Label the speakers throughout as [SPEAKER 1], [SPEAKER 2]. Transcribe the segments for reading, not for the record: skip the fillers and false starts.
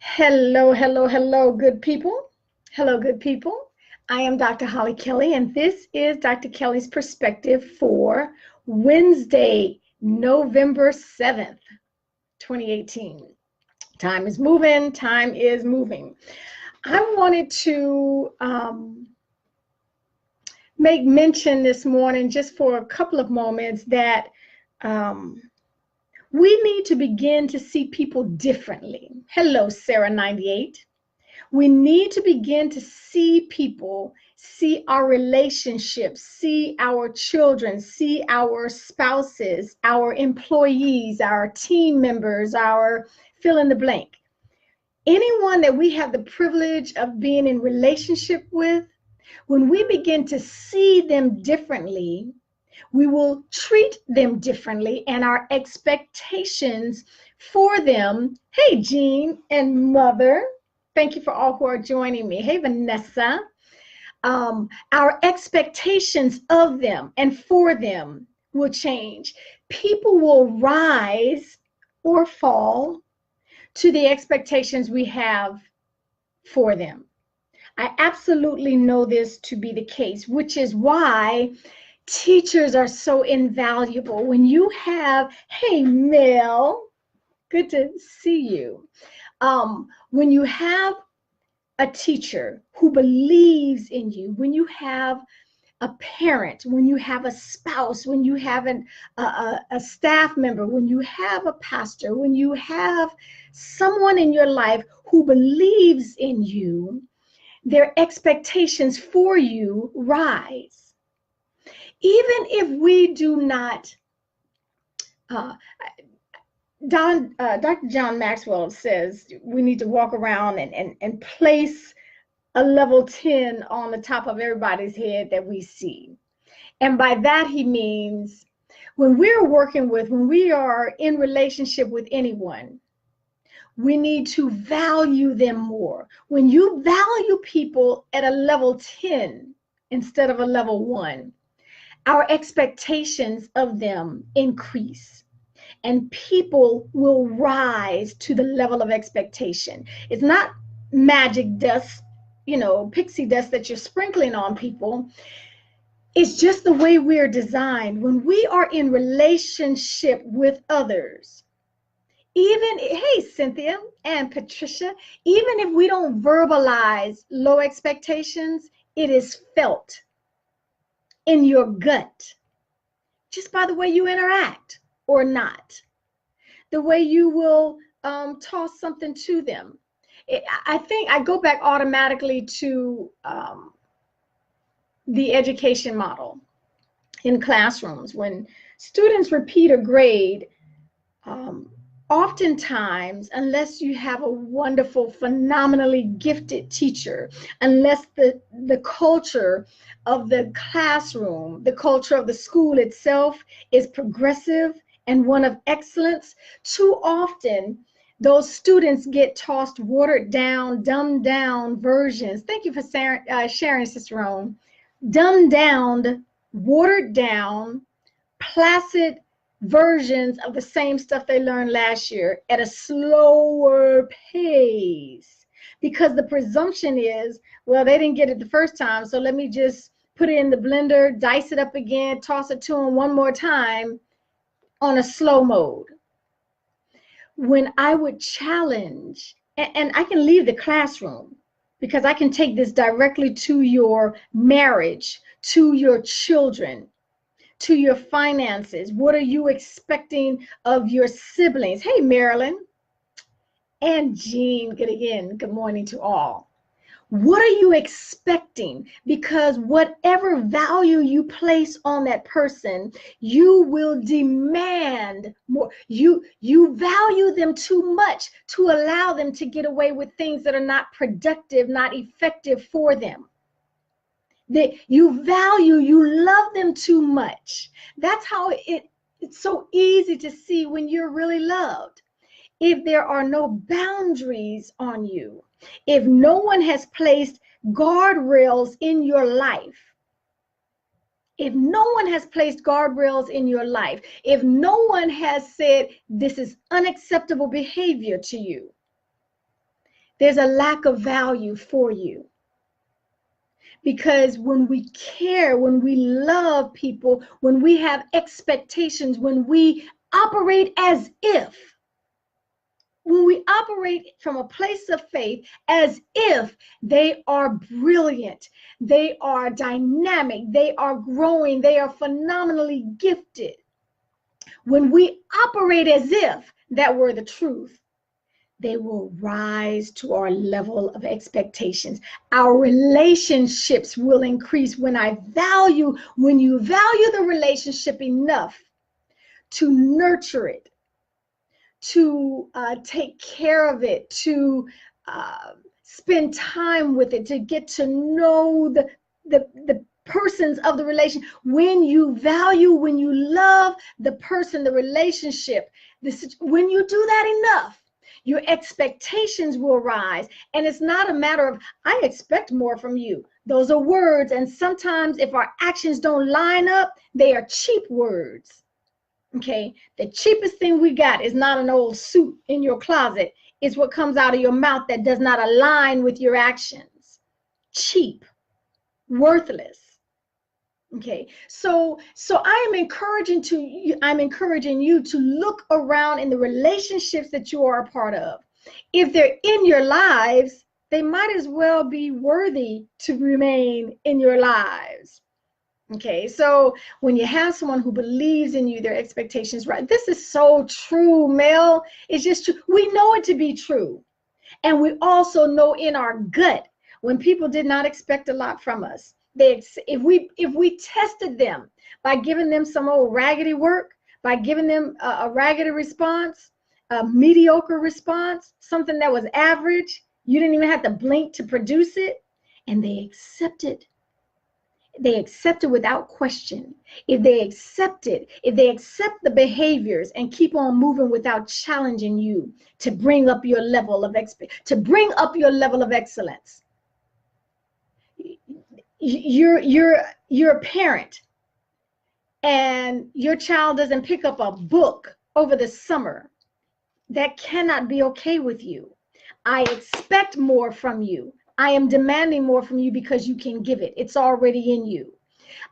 [SPEAKER 1] Hello, hello, hello, good people. Hello, good people. I am Dr. Hollie Kelly, and this is Dr. Kelly's perspective for Wednesday, November 7th, 2018. Time is moving, time is moving. I wanted to make mention this morning, just for a couple of moments, that we need to begin to see people differently. Hello, Sarah 98. We need to begin to see people, see our relationships, see our children, see our spouses, our employees, our team members, our fill in the blank. Anyone that we have the privilege of being in relationship with, when we begin to see them differently, we will treat them differently, and our expectations for them. Hey, Jean and Mother. Thank you for all who are joining me. Hey, Vanessa. Our expectations of them and for them will change. People will rise or fall to the expectations we have for them. I absolutely know this to be the case, which is why teachers are so invaluable. When you have, hey, Mel, good to see you. When you have a teacher who believes in you, when you have a parent, when you have a spouse, when you have a staff member, when you have a pastor, when you have someone in your life who believes in you, their expectations for you rise. Even if we do not, Dr. John Maxwell says we need to walk around and place a level 10 on the top of everybody's head that we see. And by that, he means when we are in relationship with anyone, we need to value them more. When you value people at a level 10 instead of a level 1, our expectations of them increase, and people will rise to the level of expectation. It's not magic dust, pixie dust that you're sprinkling on people. It's just the way we're designed. When we are in relationship with others, even, hey, Cynthia and Patricia, even if we don't verbalize low expectations, it is felt in your gut, just by the way you interact or not, the way you will toss something to them. I think I go back automatically to the education model in classrooms. When students repeat a grade, oftentimes, unless you have a wonderful, phenomenally gifted teacher, unless the culture of the classroom, the culture of the school itself is progressive and one of excellence, too often those students get tossed watered down, dumbed down versions. Thank you for sharing, Sister Roan. Dumbed down, watered down, placid versions of the same stuff they learned last year at a slower pace, because the presumption is, well, they didn't get it the first time, so let me just put it in the blender, dice it up again, toss it to them one more time on a slow mode. When I would challenge, and I can leave the classroom because I can take this directly to your marriage, to your children, to your finances. What are you expecting of your siblings? Hey, Marilyn and Jean, good morning to all. What are you expecting? Because whatever value you place on that person, you will demand more. You value them too much to allow them to get away with things that are not productive, not effective for them. That you love them too much. That's how it's so easy to see when you're really loved. If there are no boundaries on you, if no one has placed guardrails in your life, if no one has placed guardrails in your life, if no one has said this is unacceptable behavior to you, There's a lack of value for you. Because when we care, when we love people, when we have expectations, when we operate as if, when we operate from a place of faith as if they are brilliant, they are dynamic, they are growing, they are phenomenally gifted. When we operate as if that were the truth, they will rise to our level of expectations. Our relationships will increase when you value the relationship enough to nurture it, to take care of it, to spend time with it, to get to know the persons of the relation. When you value, when you love the person, the relationship, when you do that enough, your expectations will rise. And it's not a matter of, I expect more from you. Those are words. And sometimes if our actions don't line up, they are cheap words. Okay. The cheapest thing we got is not an old suit in your closet. It's what comes out of your mouth that does not align with your actions. Cheap, worthless. Okay, so I'm encouraging you to look around in the relationships that you are a part of. If they're in your lives, they might as well be worthy to remain in your lives. Okay, so when you have someone who believes in you, their expectations, right? This is so true, Mel. It's just true. We know it to be true. And we also know in our gut when people did not expect a lot from us. If we tested them by giving them some old raggedy work, by giving them a raggedy response, a mediocre response, something that was average, you didn't even have to blink to produce it, and they accept it. They accept it without question. If they accept the behaviors and keep on moving without challenging you to bring up your level of excellence. You're a parent and your child doesn't pick up a book over the summer. That cannot be okay with you. I expect more from you. I am demanding more from you because you can give it. It's already in you.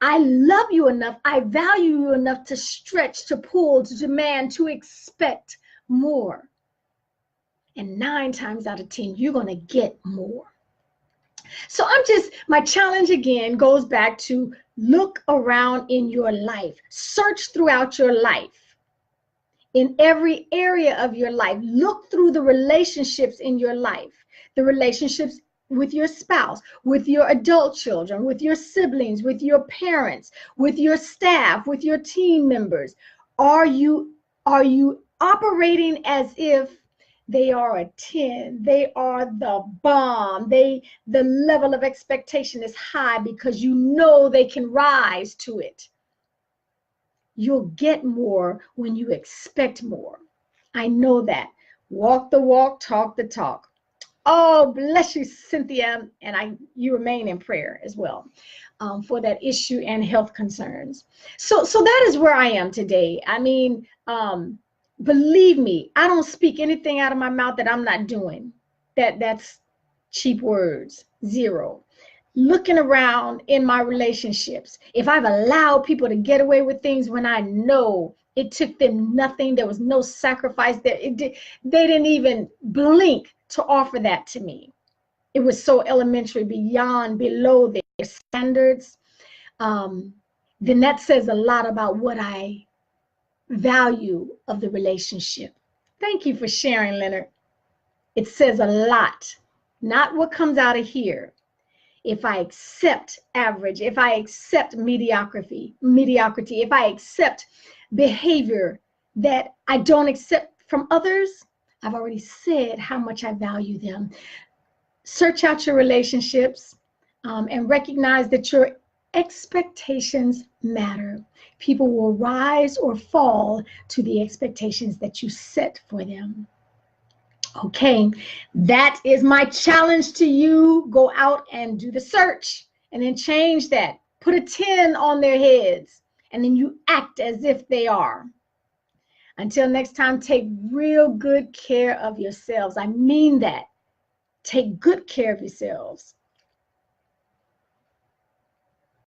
[SPEAKER 1] I love you enough. I value you enough to stretch, to pull, to demand, to expect more. And 9 times out of 10, you're going to get more. So my challenge again goes back to look around in your life. Search throughout your life. In every area of your life, look through the relationships in your life, the relationships with your spouse, with your adult children, with your siblings, with your parents, with your staff, with your team members. Are you operating as if they are a 10? They are the bomb. The level of expectation is high because you know they can rise to it. You'll get more when you expect more. I know that. Walk the walk, talk the talk. Oh, bless you, Cynthia. And you remain in prayer as well for that issue and health concerns. So that is where I am today. I mean, believe me, I don't speak anything out of my mouth that I'm not doing. That's cheap words. Zero. Looking around in my relationships, if I've allowed people to get away with things when I know it took them nothing, there was no sacrifice there, they didn't even blink to offer that to me. It was so elementary, below their standards. Then that says a lot about what I value of the relationship. Thank you for sharing, Leonard. It says a lot, not what comes out of here. If I accept average, if I accept mediocrity, if I accept behavior that I don't accept from others, I've already said how much I value them. Search out your relationships and recognize that your expectations matter. People will rise or fall to the expectations that you set for them. Okay, that is my challenge to you. Go out and do the search and then change that. Put a 10 on their heads and then you act as if they are. Until next time, take real good care of yourselves. I mean that. Take good care of yourselves.